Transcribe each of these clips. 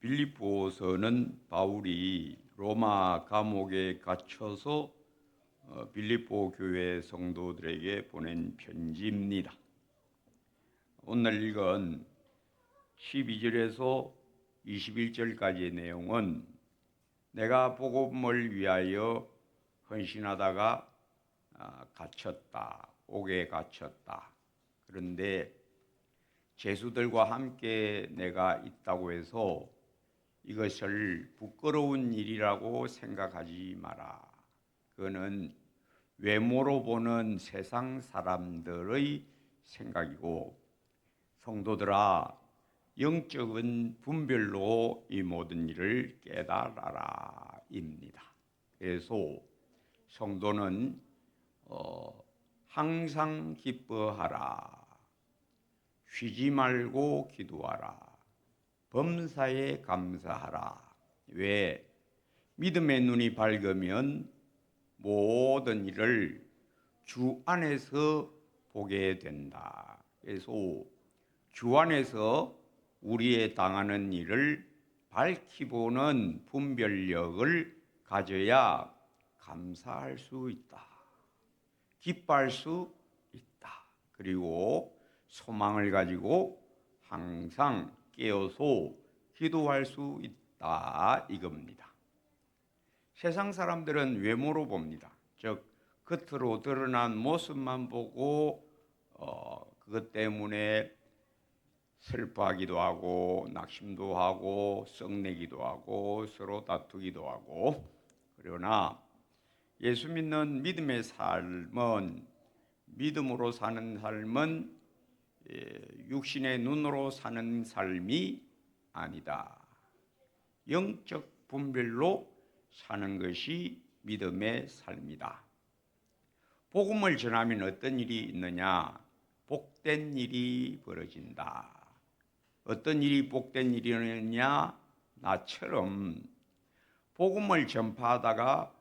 빌립보서는 바울이 로마 감옥에 갇혀서 빌립보 교회 성도들에게 보낸 편지입니다. 오늘 읽은 12절에서 21절까지의 내용은 내가 복음을 위하여 헌신하다가 갇혔다, 옥에 갇혔다. 그런데 죄수들과 함께 내가 있다고 해서 이것을 부끄러운 일이라고 생각하지 마라. 그거는 외모로 보는 세상 사람들의 생각이고, 성도들아, 영적인 분별로 이 모든 일을 깨달아라 입니다. 그래서 성도는 항상 기뻐하라, 쉬지 말고 기도하라, 범사에 감사하라. 왜? 믿음의 눈이 밝으면 모든 일을 주 안에서 보게 된다. 그래서 주 안에서 우리의 당하는 일을 밝히 보는 분별력을 가져야 감사할 수 있다, 기뻐할 수 있다. 그리고 소망을 가지고 항상 깨어서 기도할 수 있다 이겁니다. 세상 사람들은 외모로 봅니다. 즉 겉으로 드러난 모습만 보고 그것 때문에 슬퍼하기도 하고 낙심도 하고 썩내기도 하고 서로 다투기도 하고. 그러나 예수 믿는 믿음의 삶은, 믿음으로 사는 삶은 육신의 눈으로 사는 삶이 아니다. 영적 분별로 사는 것이 믿음의 삶이다. 복음을 전하면 어떤 일이 있느냐? 복된 일이 벌어진다. 어떤 일이 복된 일이느냐? 나처럼 복음을 전파하다가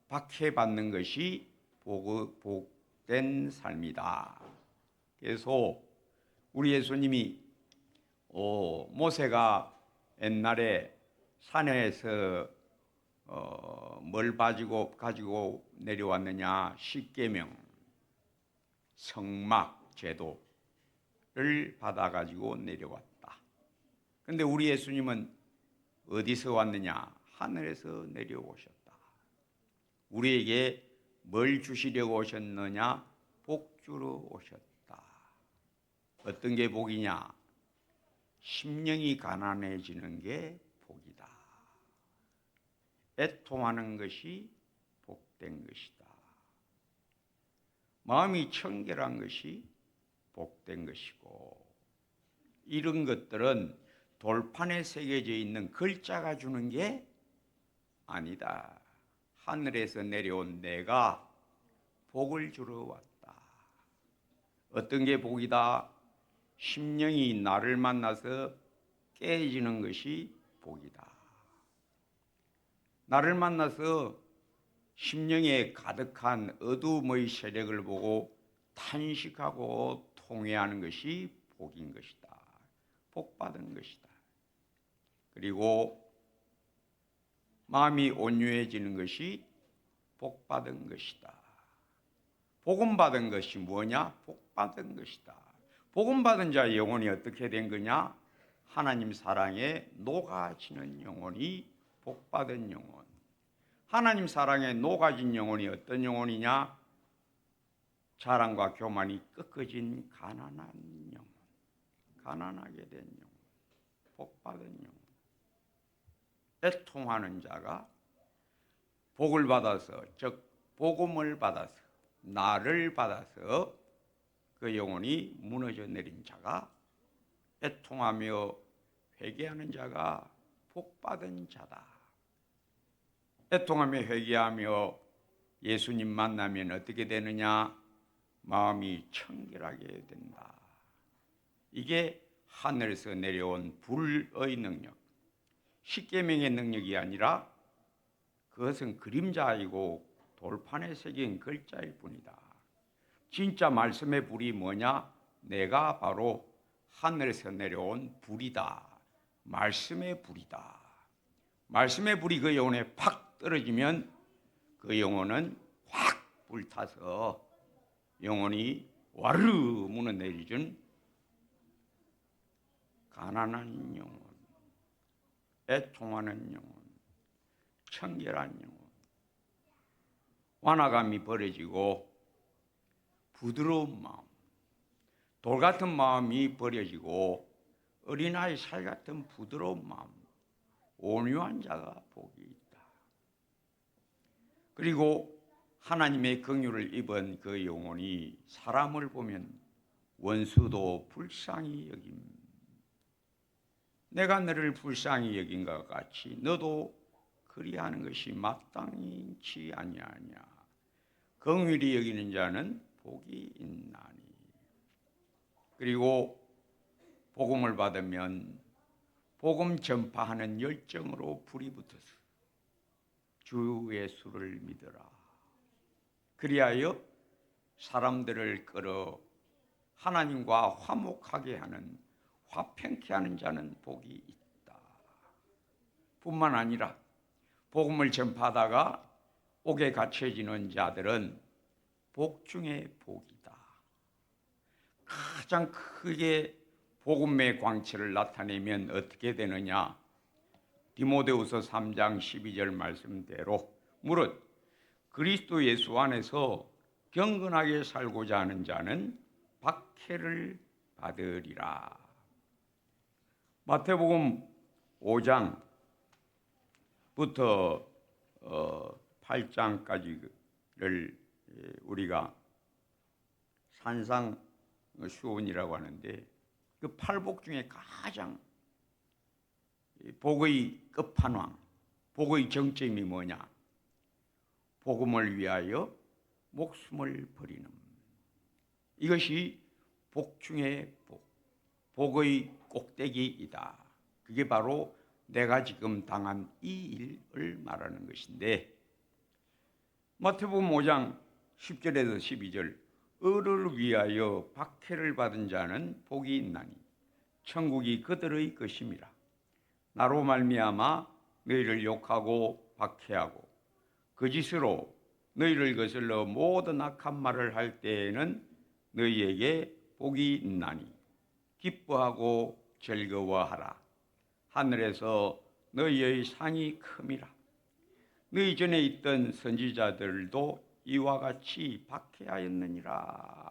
박해받는 것이 복된 삶이다. 그래서 우리 예수님이 모세가 옛날에 산에서 뭘 가지고 내려왔느냐? 십계명, 성막 제도를 받아가지고 내려왔다. 그런데 우리 예수님은 어디서 왔느냐? 하늘에서 내려오셨다. 우리에게 뭘 주시려고 오셨느냐? 복 주러 오셨다. 어떤 게 복이냐? 심령이 가난해지는 게 복이다. 애통하는 것이 복된 것이다. 마음이 청결한 것이 복된 것이고, 이런 것들은 돌판에 새겨져 있는 글자가 주는 게 아니다. 하늘에서 내려온 내가 복을 주러 왔다. 어떤 게 복이다? 심령이 나를 만나서 깨어지는 것이 복이다. 나를 만나서 심령에 가득한 어두움의 세력을 보고 탄식하고 통회하는 것이 복인 것이다. 복받은 것이다. 그리고 마음이 온유해지는 것이 복받은 것이다. 복음받은 것이 뭐냐? 복받은 것이다. 복음받은 자의 영혼이 어떻게 된 거냐? 하나님 사랑에 녹아지는 영혼이 복받은 영혼. 하나님 사랑에 녹아진 영혼이 어떤 영혼이냐? 자랑과 교만이 꺾어진 가난한 영혼, 가난하게 된 영혼, 복받은 영혼. 애통하는 자가 복을 받아서, 즉 복음을 받아서, 나를 받아서 그 영혼이 무너져 내린 자가, 애통하며 회개하는 자가 복받은 자다. 애통하며 회개하며 예수님 만나면 어떻게 되느냐? 마음이 청결하게 된다. 이게 하늘에서 내려온 불의 능력, 십계명의 능력이 아니라 그것은 그림자이고 돌판에 새긴 글자일 뿐이다. 진짜 말씀의 불이 뭐냐? 내가 바로 하늘에서 내려온 불이다. 말씀의 불이다. 말씀의 불이 그 영혼에 팍 떨어지면 그 영혼은 확 불타서 영혼이 와르르 무너내리준 가난한 영혼, 애통하는 영혼, 청결한 영혼, 완화감이 버려지고 부드러운 마음, 돌 같은 마음이 버려지고 어린아이 살 같은 부드러운 마음, 온유한 자가 복이 있다. 그리고 하나님의 긍휼을 입은 그 영혼이 사람을 보면 원수도 불쌍히 여김. 내가 너를 불쌍히 여긴 것 같이 너도 그리하는 것이 마땅치 아니하냐. 긍휼히 여기는 자는 복이 있나니. 그리고 복음을 받으면 복음 전파하는 열정으로 불이 붙어서 주 예수를 믿어라. 그리하여 사람들을 끌어 하나님과 화목하게 하는, 화평케 하는 자는 복이 있다. 뿐만 아니라 복음을 전파하다가 옥에 갇혀지는 자들은 복 중에 복이다. 가장 크게 복음의 광채를 나타내면 어떻게 되느냐? 디모데후서 3장 12절 말씀대로 무릇 그리스도 예수 안에서 경건하게 살고자 하는 자는 박해를 받으리라. 마태복음 5장부터 8장까지를 우리가 산상수훈이라고 하는데 그 팔복 중에 가장 복의 끝판왕, 복의 정점이 뭐냐? 복음을 위하여 목숨을 버리는, 이것이 복 중에 복, 복의 꼭대기이다. 그게 바로 내가 지금 당한 이 일을 말하는 것인데, 마태복음 5장 10절에서 12절 의를 위하여 박해를 받은 자는 복이 있나니 천국이 그들의 것임이라. 나로 말미암아 너희를 욕하고 박해하고 거짓으로 너희를 거슬러 모든 악한 말을 할 때에는 너희에게 복이 있나니 기뻐하고 즐거워하라. 하늘에서 너희의 상이 큼이라. 너희 전에 있던 선지자들도 이와 같이 박해하였느니라.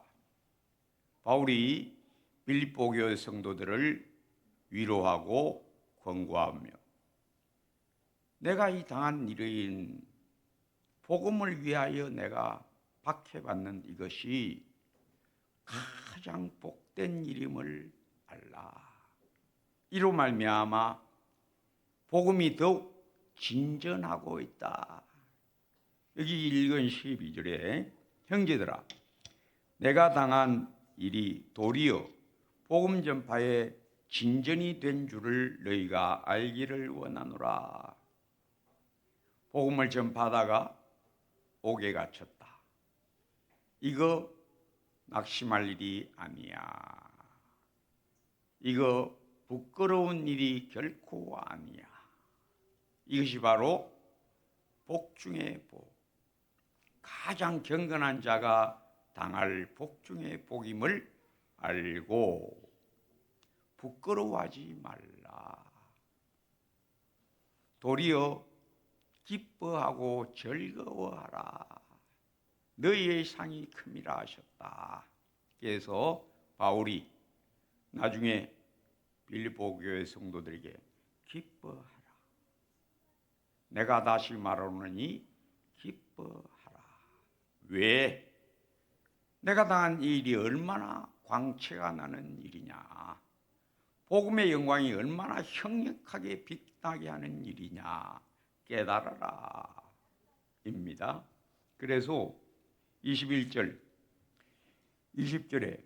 바울이 빌립보 교회 성도들을 위로하고 권고하며 내가 이 당한 일인 복음을 위하여 내가 박해받는 이것이 가장 복된 일임을 알라. 이로 말미암아 복음이 더욱 진전하고 있다. 여기 읽은 12절에 형제들아 내가 당한 일이 도리어 복음 전파에 진전이 된 줄을 너희가 알기를 원하노라. 복음을 전파하다가 옥에 갇혔다. 이거 낙심할 일이 아니야. 이거 부끄러운 일이 결코 아니야. 이것이 바로 복 중의 복, 가장 경건한 자가 당할 복 중의 복임을 알고 부끄러워하지 말라. 도리어 기뻐하고 즐거워하라. 너희의 상이 큼이라 하셨다. 그래서 바울이 나중에 빌립보 교회 성도들에게 기뻐하라. 내가 다시 말하노니 기뻐하라. 왜? 내가 당한 이 일이 얼마나 광채가 나는 일이냐. 복음의 영광이 얼마나 형력하게 빛나게 하는 일이냐 깨달아라 입니다. 그래서 21절 20절에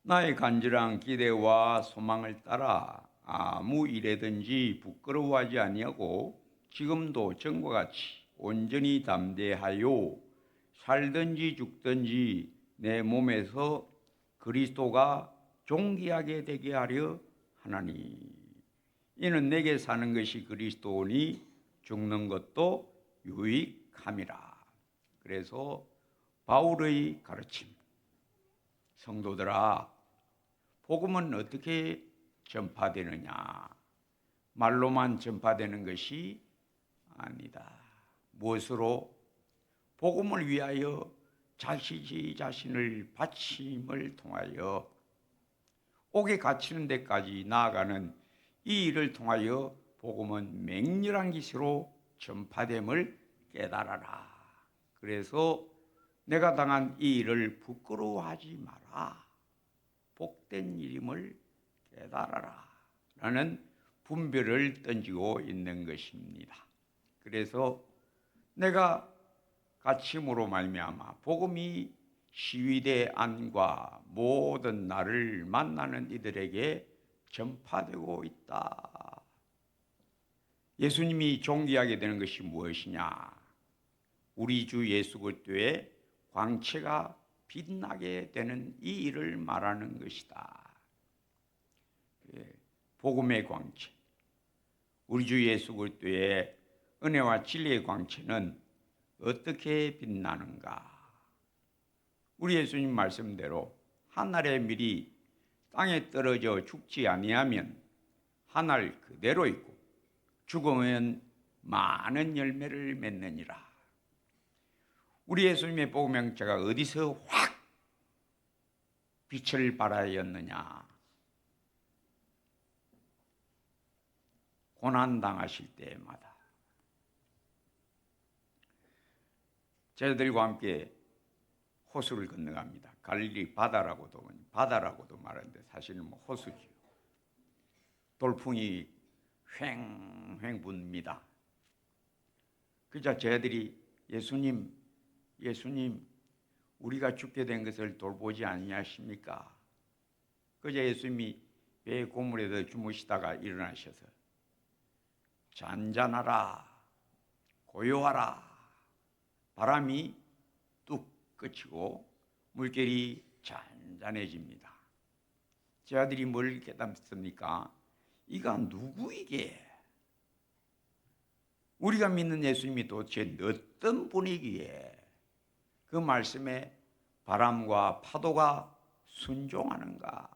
나의 간절한 기대와 소망을 따라 아무 일에든지 부끄러워하지 아니하고 지금도 전과 같이 온전히 담대하여 살든지 죽든지 내 몸에서 그리스도가 존귀하게 되게 하려 하나니 이는 내게 사는 것이 그리스도니 죽는 것도 유익함이라. 그래서 바울의 가르침, 성도들아, 복음은 어떻게 전파되느냐? 말로만 전파되는 것이 아니다. 무엇으로? 복음을 위하여 자신을 바침을 통하여 옥에 갇히는 데까지 나아가는 이 일을 통하여 복음은 맹렬한 기세로 전파됨을 깨달아라. 그래서 내가 당한 이 일을 부끄러워하지 마라. 복된 일임을 깨달아라. 라는 분별을 던지고 있는 것입니다. 그래서 내가 갇힘으로 말미암아 복음이 시위대 안과 모든 나를 만나는 이들에게 전파되고 있다. 예수님이 존귀하게 되는 것이 무엇이냐? 우리 주 예수 그리스도의 광채가 빛나게 되는 이 일을 말하는 것이다. 복음의 광채, 우리 주 예수 그리스도의 은혜와 진리의 광채는 어떻게 빛나는가? 우리 예수님 말씀대로 하늘의 밀이 땅에 떨어져 죽지 아니하면 하늘 그대로 있고 죽으면 많은 열매를 맺느니라. 우리 예수님의 복음의 광채가 어디서 확 빛을 발하였느냐? 고난당하실 때마다 저희들과 함께 호수를 건너갑니다. 갈릴리 바다라고도 말하는데 사실은 호수지요. 돌풍이 휑휑 붑니다. 그저 저희들이 예수님 우리가 죽게 된 것을 돌보지 아니하십니까? 그저 예수님이 배의 고물에서 주무시다가 일어나셔서 잔잔하라, 고요하라. 바람이 뚝 그치고 물결이 잔잔해집니다. 제 아들이 뭘 깨닫습니까? 이가 누구이게? 우리가 믿는 예수님이 도대체 어떤 분이기에 그 말씀에 바람과 파도가 순종하는가?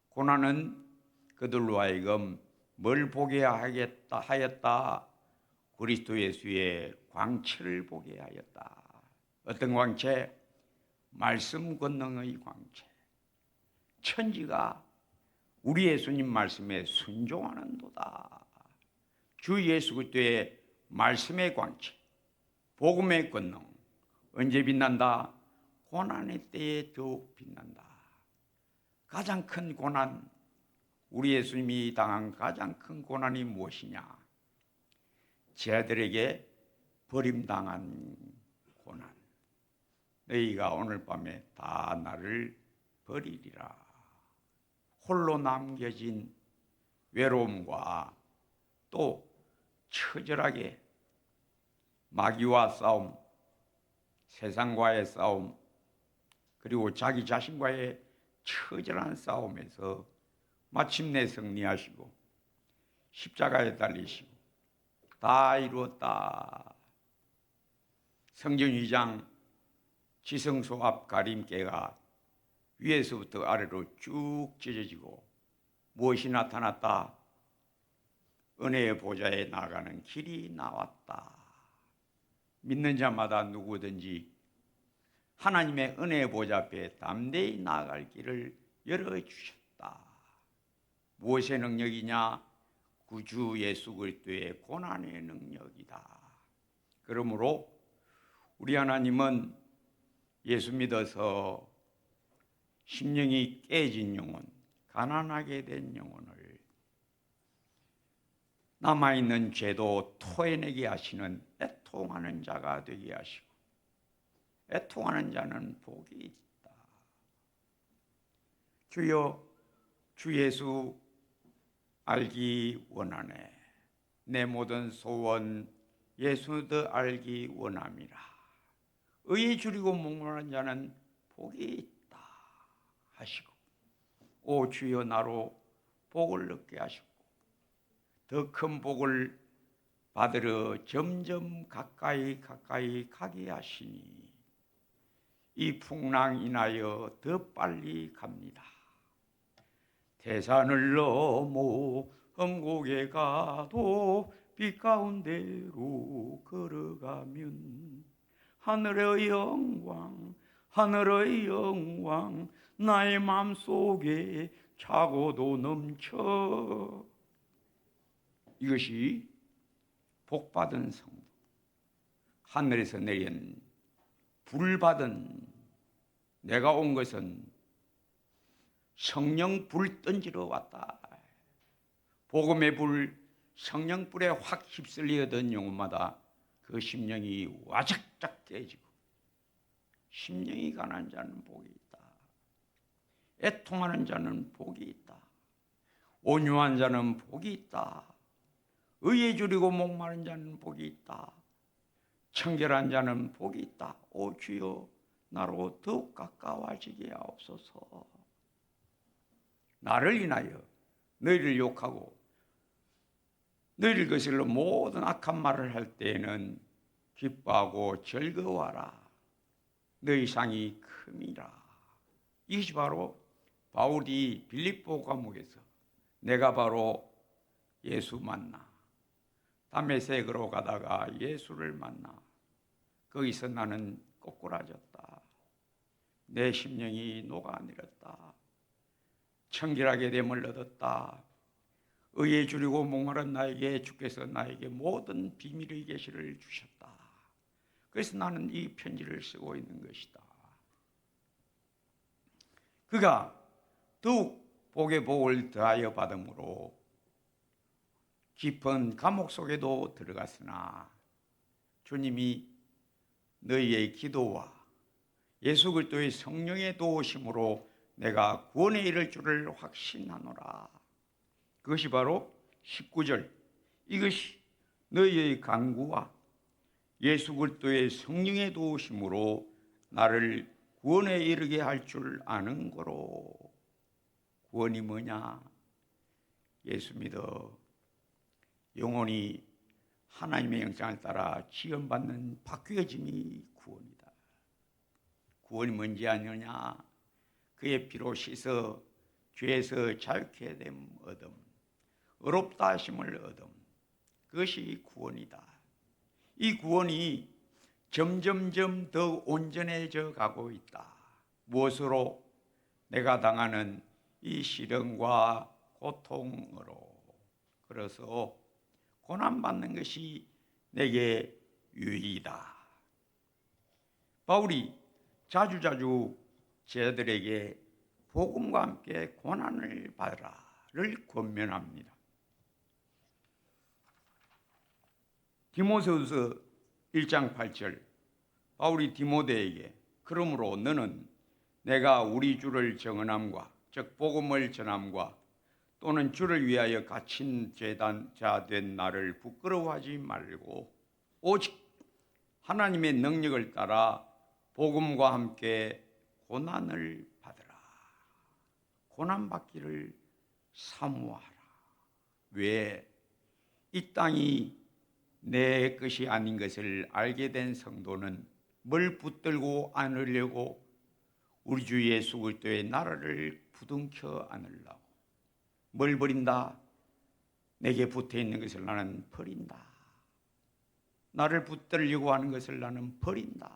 고난은 그들로 하여금 뭘 보게 하였다? 그리스도 예수의 광채를 보게 하였다. 어떤 광채? 말씀 권능의 광채. 천지가 우리 예수님 말씀에 순종하는도다. 주 예수 그리스도의 말씀의 광채, 복음의 권능. 언제 빛난다? 고난의 때에 더욱 빛난다. 가장 큰 고난, 우리 예수님이 당한 가장 큰 고난이 무엇이냐? 제 아들에게 버림당한 고난. 너희가 오늘 밤에 다 나를 버리리라. 홀로 남겨진 외로움과 또 처절하게 마귀와 싸움, 세상과의 싸움, 그리고 자기 자신과의 처절한 싸움에서 마침내 승리하시고 십자가에 달리시고 다 이루었다. 성전 위장 지성소 앞 가림개가 위에서부터 아래로 쭉 찢어지고 무엇이 나타났다? 은혜의 보좌에 나가는 길이 나왔다. 믿는 자마다 누구든지 하나님의 은혜의 보좌 앞에 담대히 나아갈 길을 열어주셨다. 무엇의 능력이냐? 구주 예수 그리스도의 고난의 능력이다. 그러므로 우리 하나님은 예수 믿어서 심령이 깨진 영혼, 가난하게 된 영혼을 남아있는 죄도 토해내게 하시는 애통하는 자가 되게 하시고, 애통하는 자는 복이 있다. 주여, 주 예수 알기 원하네. 내 모든 소원 예수도 알기 원함이라. 의에 줄이고 목마른 자는 복이 있다 하시고, 오 주여 나로 복을 얻게 하셨고 더 큰 복을 받으러 점점 가까이 가게 하시니 이 풍랑 인하여 더 빨리 갑니다. 태산을 넘어 험곡에 가도 빛 가운데로 걸어가면 하늘의 영광 나의 마음속에 차고도 넘쳐. 이것이 복받은 성도, 하늘에서 내린 불받은, 내가 온 것은 성령 불 던지러 왔다. 복음의 불, 성령 불에 확 휩쓸리던 영혼마다 그 심령이 와작작 깨지고, 심령이 가난한 자는 복이 있다. 애통하는 자는 복이 있다. 온유한 자는 복이 있다. 의에 줄이고 목마른 자는 복이 있다. 청결한 자는 복이 있다. 오 주여, 나로 더욱 가까워지게 하옵소서. 나를 인하여 너희를 욕하고 너희를 거슬러 모든 악한 말을 할 때에는 기뻐하고 즐거워하라. 너희 상이 큼이라. 이것이 바로 바울이 빌립보 감옥에서 내가 바로 예수 만나 다메섹으로 가다가 예수를 만나 거기서 나는 꼬꾸라졌다. 내 심령이 녹아내렸다. 청결하게 됨을 얻었다. 의에 줄이고 목마른 나에게 주께서 나에게 모든 비밀의 계시를 주셨다. 그래서 나는 이 편지를 쓰고 있는 것이다. 그가 더욱 복의 복을 더하여 받음으로 깊은 감옥 속에도 들어갔으나 주님이 너희의 기도와 예수 그리스도의 성령의 도우심으로 내가 구원에 이를 줄을 확신하노라. 그것이 바로 19절. 이것이 너희의 간구와 예수 그리스도의 성령의 도우심으로 나를 구원에 이르게 할 줄 아는 거로. 구원이 뭐냐? 예수 믿어 영혼이 하나님의 영장을 따라 지원받는 바뀌어짐이 구원이다. 구원이 뭔지 아느냐? 그의 피로 씻어 죄에서 자유케 됨 얻음, 의롭다 하심을 얻음, 그것이 구원이다. 이 구원이 점점점 더 온전해져 가고 있다. 무엇으로? 내가 당하는 이 시련과 고통으로. 그래서 고난받는 것이 내게 유익이다. 바울이 자주자주 제자들에게 복음과 함께 고난을 받으라를 권면합니다. 디모데후서 1장 8절, 바울이 디모데에게 그러므로 너는 내가 우리 주를 정언함과 즉 복음을 전함과 또는 주를 위하여 갇힌 제단자 된 나를 부끄러워하지 말고 오직 하나님의 능력을 따라 복음과 함께 고난을 받으라. 고난받기를 사모하라. 왜? 이 땅이 내 것이 아닌 것을 알게 된 성도는 뭘 붙들고 안으려고? 우리 주 예수 그리스도의 나라를 부둥켜 안으려고. 뭘 버린다? 내게 붙어있는 것을 나는 버린다. 나를 붙들려고 하는 것을 나는 버린다.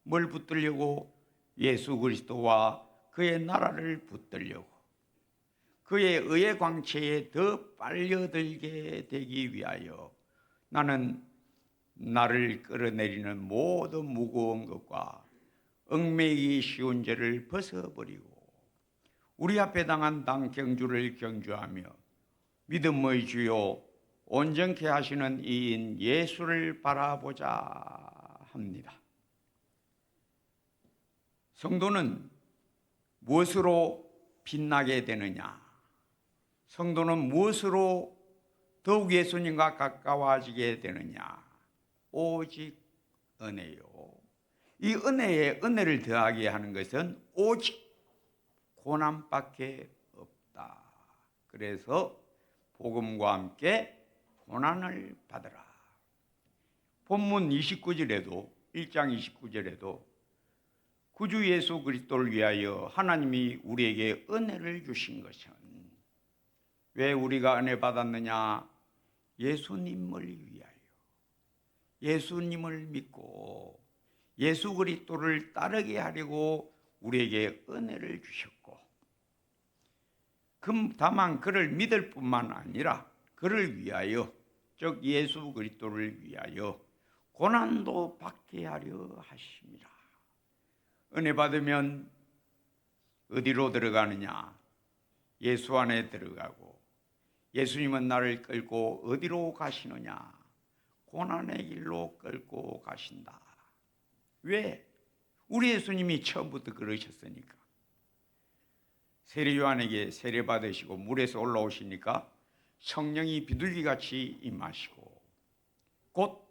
뭘 붙들려고? 예수 그리스도와 그의 나라를 붙들려고. 그의 의의 광채에 더 빨려들게 되기 위하여 나는 나를 끌어내리는 모든 무거운 것과 얽매이기 쉬운 죄를 벗어버리고 우리 앞에 당한 당경주를 경주하며 믿음의 주요 온전케 하시는 이인 예수를 바라보자 합니다. 성도는 무엇으로 빛나게 되느냐? 성도는 무엇으로 더욱 예수님과 가까워지게 되느냐? 오직 은혜요. 이 은혜에 은혜를 더하게 하는 것은 오직 고난밖에 없다. 그래서 복음과 함께 고난을 받으라. 본문 29절에도 1장 29절에도 구주 예수 그리스도를 위하여 하나님이 우리에게 은혜를 주신 것은, 왜 우리가 은혜 받았느냐? 예수님을 위하여, 예수님을 믿고 예수 그리스도를 따르게 하려고 우리에게 은혜를 주셨고, 다만 그를 믿을 뿐만 아니라 그를 위하여, 즉 예수 그리스도를 위하여 고난도 받게 하려 하십니다. 은혜 받으면 어디로 들어가느냐? 예수 안에 들어가고, 예수님은 나를 끌고 어디로 가시느냐? 고난의 길로 끌고 가신다. 왜? 우리 예수님이 처음부터 그러셨으니까. 세례 요한에게 세례 받으시고 물에서 올라오시니까 성령이 비둘기같이 임하시고, 곧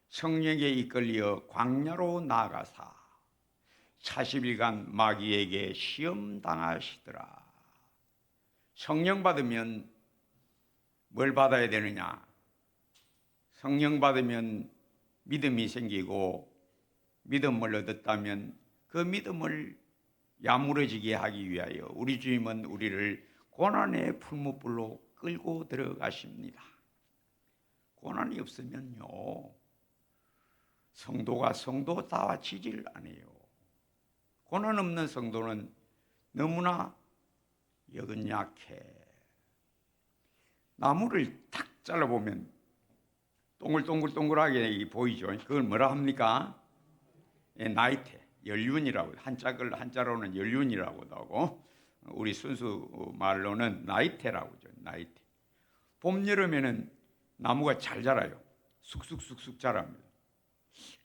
성령에 이끌려 광야로 나아가사 40일간 마귀에게 시험 당하시더라. 성령 받으면 뭘 받아야 되느냐? 성령 받으면 믿음이 생기고, 믿음을 얻었다면 그 믿음을 야무러지게 하기 위하여 우리 주님은 우리를 고난의 풀무불로 끌고 들어가십니다. 고난이 없으면요, 성도가 성도다워지질 않아요. 고난 없는 성도는 너무나 여건 약해. 나무를 탁 잘라보면 동글동글하게 보이죠. 그걸 뭐라 합니까? 나이테, 연륜이라고, 한자로는 연륜이라고도 하고, 우리 순수 말로는 나이테라고 하죠. 나이테. 봄, 여름에는 나무가 잘 자라요. 쑥쑥 자랍니다.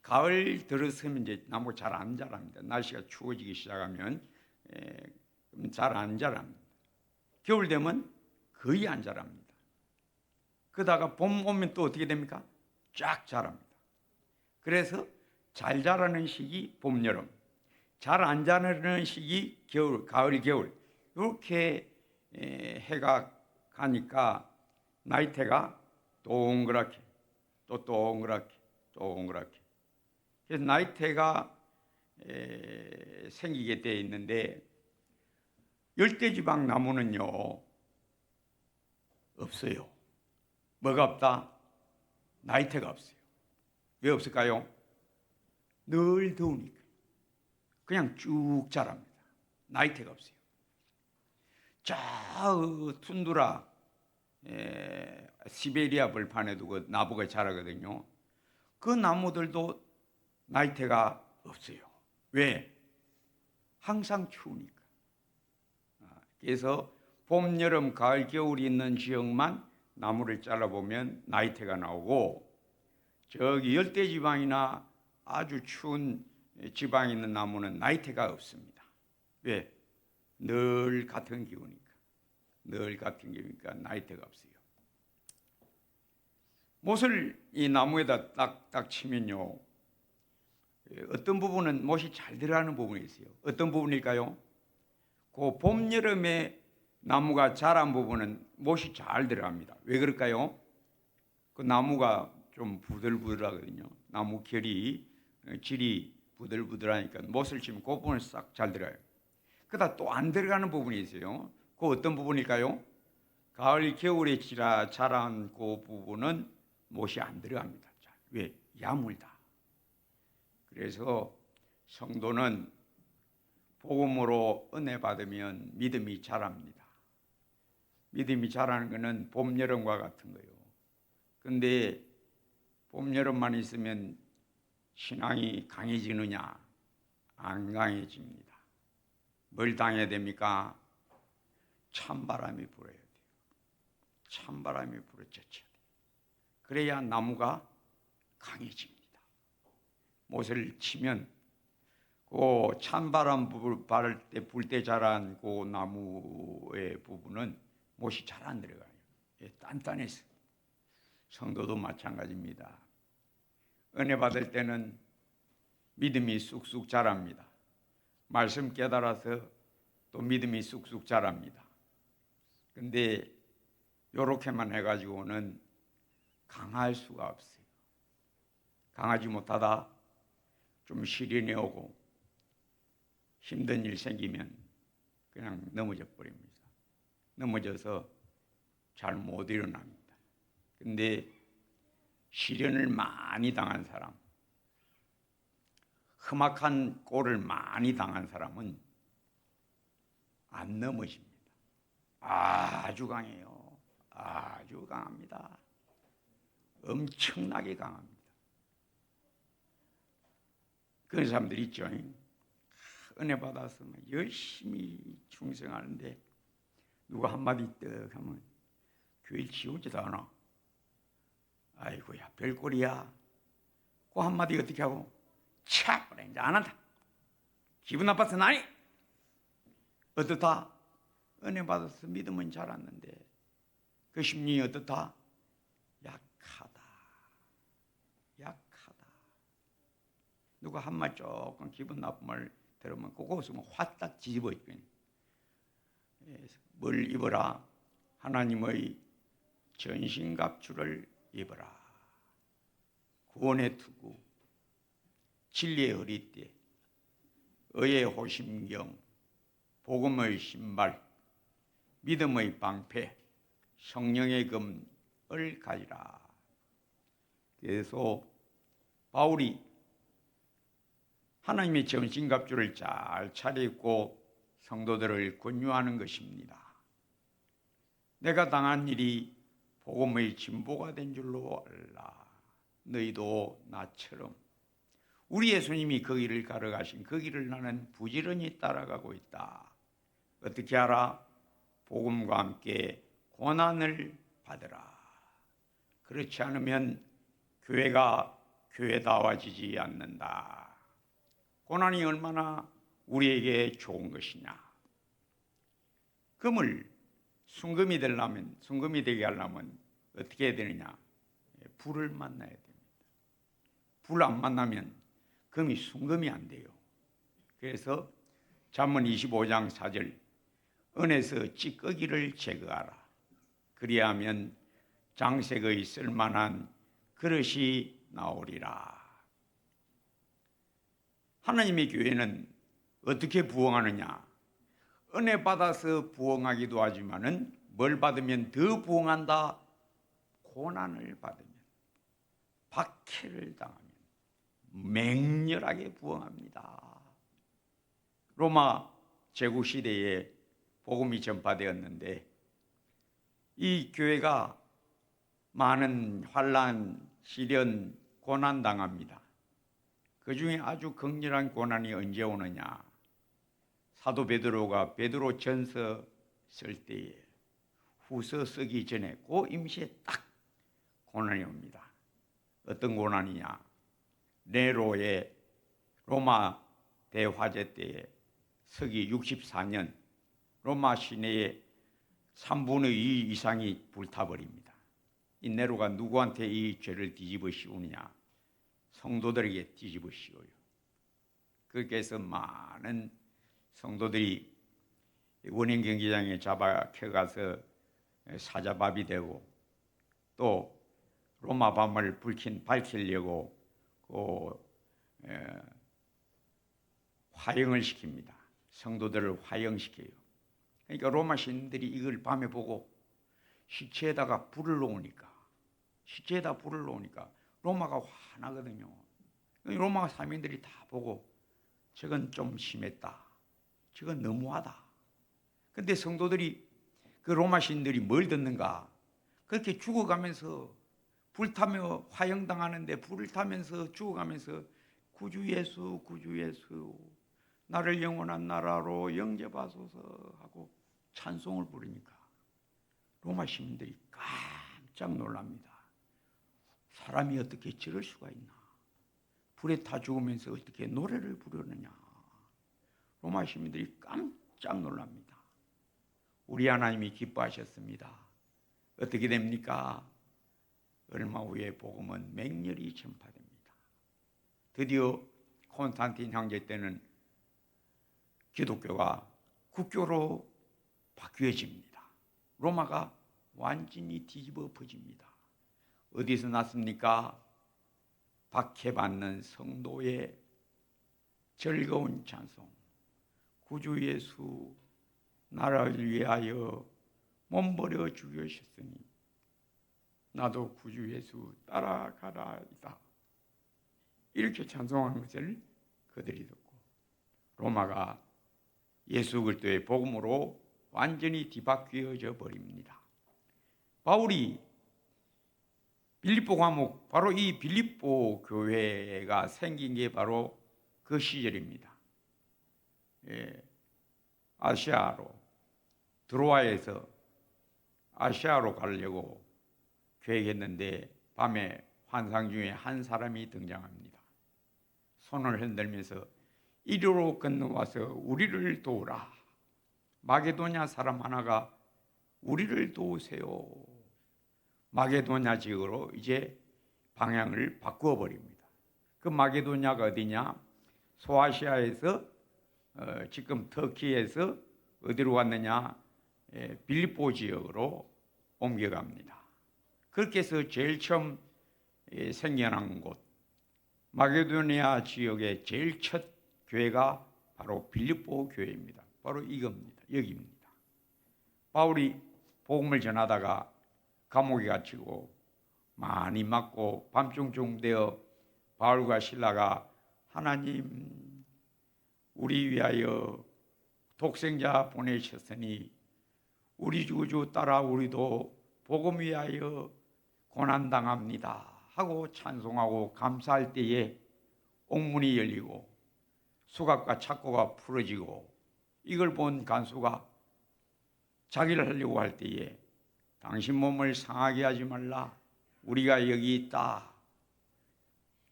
가을 들어서면 이제 나무가 잘 안 자랍니다. 날씨가 추워지기 시작하면 잘 안 자랍니다. 겨울 되면 거의 안 자랍니다. 그러다가 봄 오면 또 어떻게 됩니까? 쫙 자랍니다. 그래서 잘 자라는 시기 봄, 여름, 잘 안 자라는 시기 겨울, 가을, 겨울, 이렇게 해가 가니까 나이테가 동그랗게 또 동그랗게 그래서 나이테가 생기게 되어 있는데, 열대지방 나무는요 없어요. 뭐가 없다? 나이테가 없어요. 왜 없을까요? 늘 더우니까 그냥 쭉 자랍니다. 나이테가 없어요. 저 툰드라 시베리아 벌판에도 그 나무가 자라거든요. 그 나무들도 나이테가 없어요. 왜? 항상 추우니까. 그래서 봄, 여름, 가을, 겨울이 있는 지역만 나무를 잘라보면 나이테가 나오고, 저기 열대지방이나 아주 추운 지방에 있는 나무는 나이테가 없습니다. 왜? 늘 같은 기후니까. 나이테가 없어요. 못을 이 나무에다 딱 치면요, 어떤 부분은 못이 잘 들어가는 부분이 있어요. 어떤 부분일까요? 그 봄, 여름에 나무가 자란 부분은 못이 잘 들어갑니다. 왜 그럴까요? 그 나무가 좀 부들부들하거든요. 나무 결이, 질이 부들부들하니까 못을 치면 그 부분은 싹 잘 들어가요. 그러다 또 안 들어가는 부분이 있어요. 그 어떤 부분일까요? 가을, 겨울에 자란 그 부분은 못이 안 들어갑니다. 왜? 야물다. 그래서 성도는 복음으로 은혜 받으면 믿음이 자랍니다. 믿음이 자라는 것은 봄, 여름과 같은 거예요. 그런데 봄, 여름만 있으면 신앙이 강해지느냐? 안 강해집니다. 뭘 당해야 됩니까? 찬바람이 불어야 돼요. 찬바람이 불어젖혀야 돼요. 그래야 나무가 강해집니다. 못을 치면 그 찬바람 불 때 자란 그 나무의 부분은 못이 잘 안 들어가요. 단단해서. 성도도 마찬가지입니다. 은혜 받을 때는 믿음이 쑥쑥 자랍니다. 말씀 깨달아서 또 믿음이 쑥쑥 자랍니다. 근데 요렇게만 해가지고는 강할 수가 없어요. 강하지 못하다 좀 시련이 오고 힘든 일 생기면 그냥 넘어져 버립니다. 넘어져서 잘 못 일어납니다. 근데 시련을 많이 당한 사람, 험악한 꼴을 많이 당한 사람은 안 넘어집니다. 아주 강해요. 아주 강합니다. 엄청나게 강합니다. 그런 사람들 있죠. 은혜 받아서 열심히 충성하는데 누가 한마디 떡 하면 교회를 지우지도 않아. 아이고야 별꼴이야. 그 한마디 어떻게 하고 차 그래 이제 안 한다. 기분 나빠서 나니 어떻다? 은혜 받아서 믿으면 자랐는데 그 심령이 어떻다? 약하다. 약하다. 누가 한마디 조금 기분 나쁜 말 들으면 그거 없으면 화딱 뒤집어 있거든요. 뭘 입어라? 하나님의 전신갑주를 입어라. 구원의 투구, 진리의 허리띠, 의의 호심경, 복음의 신발, 믿음의 방패, 성령의 금을 가지라. 그래서 바울이 하나님의 전신갑주를 잘 차려입고 성도들을 권유하는 것입니다. 내가 당한 일이 복음의 진보가 된 줄로 알라. 너희도 나처럼 우리 예수님이 그 길을 걸어가신 그 길을 나는 부지런히 따라가고 있다. 어떻게 알아? 복음과 함께 고난을 받으라. 그렇지 않으면 교회가 교회다워지지 않는다. 고난이 얼마나 우리에게 좋은 것이냐. 금을 순금이 되려면, 순금이 되게 하려면 어떻게 해야 되느냐? 불을 만나야 됩니다. 불 안 만나면 금이 순금이 안 돼요. 그래서 잠언 25장 4절 은에서 찌꺼기를 제거하라. 그리하면 장색의 쓸만한 그릇이 나오리라. 하나님의 교회는 어떻게 부흥하느냐? 은혜 받아서 부흥하기도 하지만은 뭘 받으면 더 부흥한다? 고난을 받으면, 박해를 당하면 맹렬하게 부흥합니다. 로마 제국 시대에 복음이 전파되었는데 이 교회가 많은 환난, 시련, 고난 당합니다. 그 중에 아주 극렬한 고난이 언제 오느냐? 사도 베드로가 베드로 전서 쓸 때에 후서 쓰기 전에 그 임시에 딱 고난이 옵니다. 어떤 고난이냐? 네로의 로마 대화재 때에 서기 64년 로마 시내의 3분의 2 이상이 불타버립니다. 이 네로가 누구한테 이 죄를 뒤집어 씌우느냐? 성도들에게 뒤집어 씌워요. 그렇게 해서 많은 성도들이 원인 경기장에 잡아켜가서 사자밥이 되고 또 로마 밤을 밝히려고 화형을 시킵니다. 성도들을 화형시켜요. 그러니까 로마 시민들이 이걸 밤에 보고 시체에다가 불을 놓으니까 로마가 화나거든요. 로마 사민들이 다 보고 저건 좀 심했다. 저건 너무하다. 근데 성도들이 그 로마 시민들이 뭘 듣는가? 그렇게 죽어가면서 불타며 화형당하는데 불을 타면서 죽어가면서 구주 예수 나를 영원한 나라로 영접하소서 하고 찬송을 부르니까 로마 시민들이 깜짝 놀랍니다. 사람이 어떻게 저럴 수가 있나? 불에 타 죽으면서 어떻게 노래를 부르느냐? 로마 시민들이 깜짝 놀랍니다. 우리 하나님이 기뻐하셨습니다. 어떻게 됩니까? 얼마 후에 복음은 맹렬히 전파됩니다. 드디어 콘스탄틴 황제 때는 기독교가 국교로 바뀌어집니다. 로마가 완전히 뒤집어 퍼집니다. 어디서 났습니까? 박해받는 성도의 즐거운 찬송. 구주 예수 나라를 위하여 몸버려 죽으셨으니 나도 구주 예수 따라가라이다. 이렇게 찬송하는 것을 그들이 듣고 로마가 예수 그리스도의 복음으로 완전히 뒤바뀌어져 버립니다. 바울이 빌립보 감옥, 바로 이 빌립보 교회가 생긴 게 바로 그 시절입니다. 아시아로, 드로아에서 아시아로 가려고 계획했는데 밤에 환상 중에 한 사람이 등장합니다. 손을 흔들면서 이리로 건너와서 우리를 도우라. 마게도냐 사람 하나가 우리를 도우세요. 마게도냐 지역으로 이제 방향을 바꾸어 버립니다. 그 마게도냐가 어디냐? 소아시아에서 지금 터키에서 어디로 갔느냐? 빌립보 지역으로 옮겨갑니다. 그렇게 해서 제일 처음 생겨난 곳 마게도냐 지역의 제일 첫 교회가 바로 빌립보 교회입니다. 바로 이겁니다. 여기입니다. 바울이 복음을 전하다가 감옥에 갇히고 많이 맞고 밤중중 되어 바울과 실라가 하나님 우리 위하여 독생자 보내셨으니 우리 구주 따라 우리도 복음 위하여 고난당합니다 하고 찬송하고 감사할 때에 옥문이 열리고 수갑과 착고가 풀어지고 이걸 본 간수가 자기를 하려고 할 때에 당신 몸을 상하게 하지 말라. 우리가 여기 있다.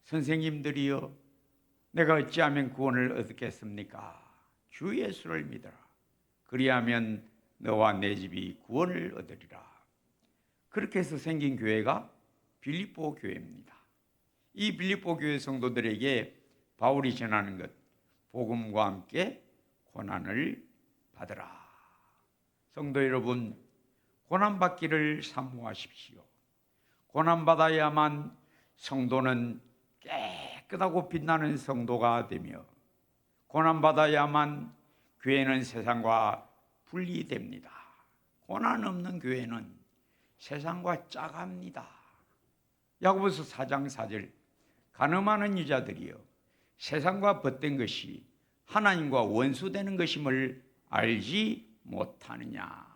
선생님들이여 내가 어찌하면 구원을 얻겠습니까? 주 예수를 믿어라. 그리하면 너와 내 집이 구원을 얻으리라. 그렇게 해서 생긴 교회가 빌립보 교회입니다. 이 빌립보 교회 성도들에게 바울이 전하는 것, 복음과 함께 고난을 받으라. 성도 여러분, 고난받기를 사모하십시오. 고난받아야만 성도는 깨끗하고 빛나는 성도가 되며 고난받아야만 교회는 세상과 분리됩니다. 고난 없는 교회는 세상과 짜갑니다. 야고보서 4장 4절 가늠하는 여자들이여 세상과 벗된 것이 하나님과 원수되는 것임을 알지 못하느냐.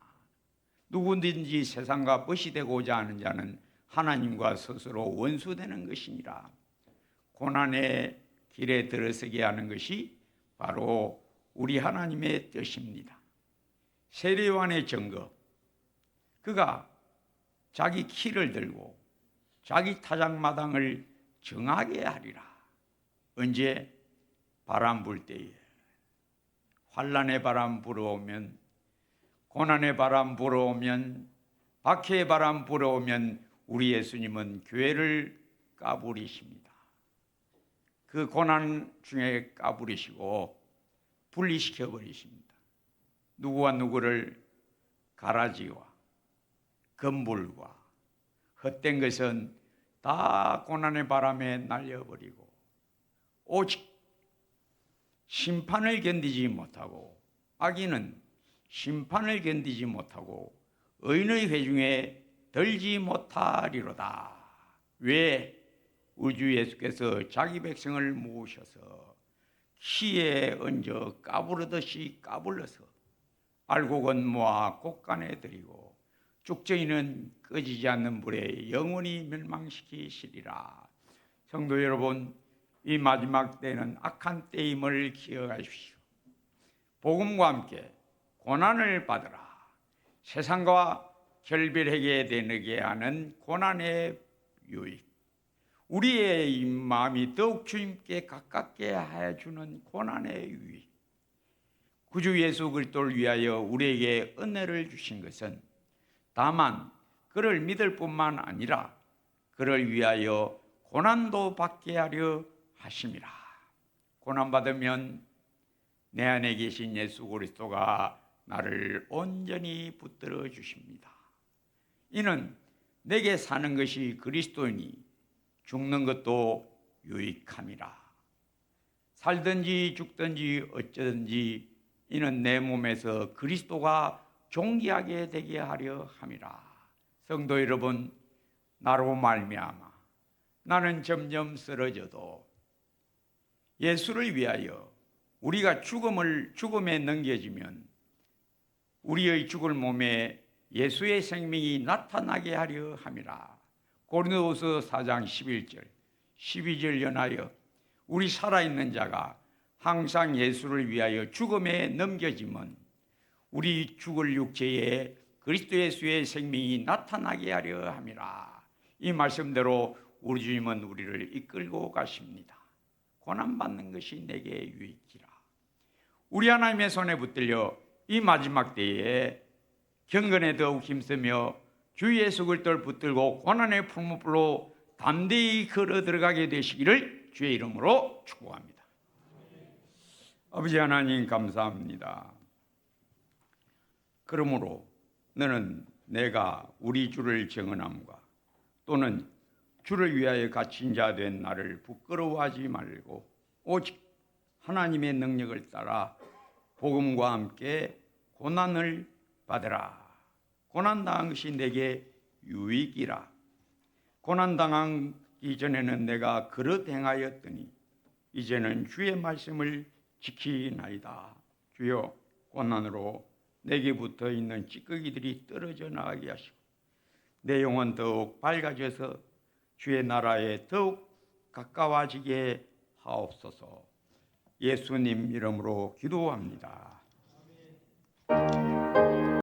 누구든지 세상과 벗이 되고자 하는 자는 하나님과 스스로 원수되는 것이니라. 고난의 길에 들어서게 하는 것이 바로 우리 하나님의 뜻입니다. 세례요한의 증거, 그가 자기 키를 들고 자기 타작마당을 정하게 하리라. 언제? 바람 불 때에. 환난의 바람 불어오면, 고난의 바람 불어오면, 박해의 바람 불어오면 우리 예수님은 교회를 까부리십니다. 그 고난 중에 까부리시고 분리시켜 버리십니다. 누구와 누구를 가라지와 금불과 헛된 것은 다 고난의 바람에 날려버리고 오직 심판을 견디지 못하고 악인은 심판을 견디지 못하고 의인의 회중에 들지 못하리로다. 왜? 우주 예수께서 자기 백성을 모으셔서 키에 얹어 까부르듯이 까불러서 알곡은 모아 곳간에 들이고 쭉정이는 꺼지지 않는 불에 영원히 멸망시키시리라. 성도 여러분, 이 마지막 때는 악한 때임을 기억하십시오. 복음과 함께 고난을 받으라. 세상과 결별하게 되게 하는 고난의 유익, 우리의 마음이 더욱 주님께 가깝게 해주는 고난의 유익, 구주 예수 그리스도를 위하여 우리에게 은혜를 주신 것은 다만 그를 믿을 뿐만 아니라 그를 위하여 고난도 받게 하려 하심이라. 고난받으면 내 안에 계신 예수 그리스도가 나를 온전히 붙들어 주십니다. 이는 내게 사는 것이 그리스도이니 죽는 것도 유익함이라. 살든지 죽든지 어쩌든지 이는 내 몸에서 그리스도가 존귀하게 되게 하려 함이라. 성도 여러분, 나로 말미암아 나는 점점 쓰러져도 예수를 위하여 우리가 죽음에 넘겨지면 우리의 죽을 몸에 예수의 생명이 나타나게 하려 함이라. 고린도후서 4장 11절 12절 연하여 우리 살아있는 자가 항상 예수를 위하여 죽음에 넘겨지면 우리 죽을 육체에 그리스도 예수의 생명이 나타나게 하려 함이라. 이 말씀대로 우리 주님은 우리를 이끌고 가십니다. 고난받는 것이 내게 유익이라. 우리 하나님의 손에 붙들려 이 마지막 때에 경건에 더욱 힘쓰며 주 예수 그리스도를 붙들고 고난의 풀무불로 담대히 걸어 들어가게 되시기를 주의 이름으로 축복합니다. 아버지 하나님 감사합니다. 그러므로 너는 내가 우리 주를 정언함과 또는 주를 위하여 갇힌 자 된 나를 부끄러워하지 말고 오직 하나님의 능력을 따라 복음과 함께 고난을 받으라. 고난당한 것이 내게 유익이라. 고난당하기 전에는 내가 그릇 행하였더니 이제는 주의 말씀을 지키나이다. 주여, 고난으로 내게 붙어있는 찌꺼기들이 떨어져 나가게 하시고 내 영혼 더욱 밝아져서 주의 나라에 더욱 가까워지게 하옵소서. 예수님 이름으로 기도합니다.